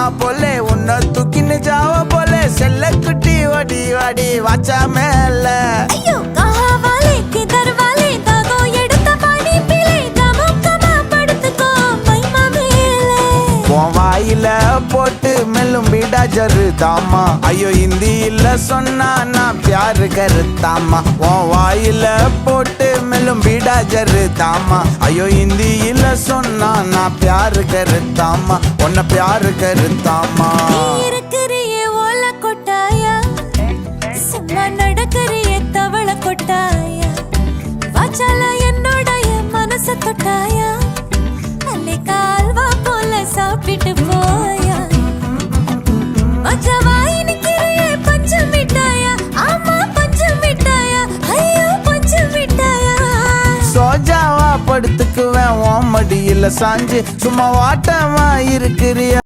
மாமா போலே உன்னை தூக்கின்னு ஜாவ போலே செல்ல குட்டி ஓடி வாடி வாச்சா மேல வாயில போட்டு மெல்லும் பீடா ஜருதாமா ஐயோ ஹிந்தியில சொன்னா நான் பியாரு கருத்தாமா உன் வாயில போட்டு மெல்லும் பீடா ஜருதாமா ஐயோ ஹிந்தியில சொன்னா நான் பியாரு கருத்தாமா உன்னை பியாரு கருத்தாமா இருக்கிறியே ஓல கொட்டாயா சும்மா நடக்கிறியே தவள கொட்டாயா வாச்சால என்னோடைய மனச தொட்டாயா அல்லே கால்வா போல சாப்பிட்டு போயா மச்சவாய் நிக்கிறியே பஞ்சு மிட்டாயா ஆமா பஞ்சு மிட்டாயா ஐயோ பஞ்சு மிட்டாயா சோஜாவா படுத்துக்குவேன் உன் மடியில சாஞ்சு சும்மா வாட்டமா இருக்கிறியா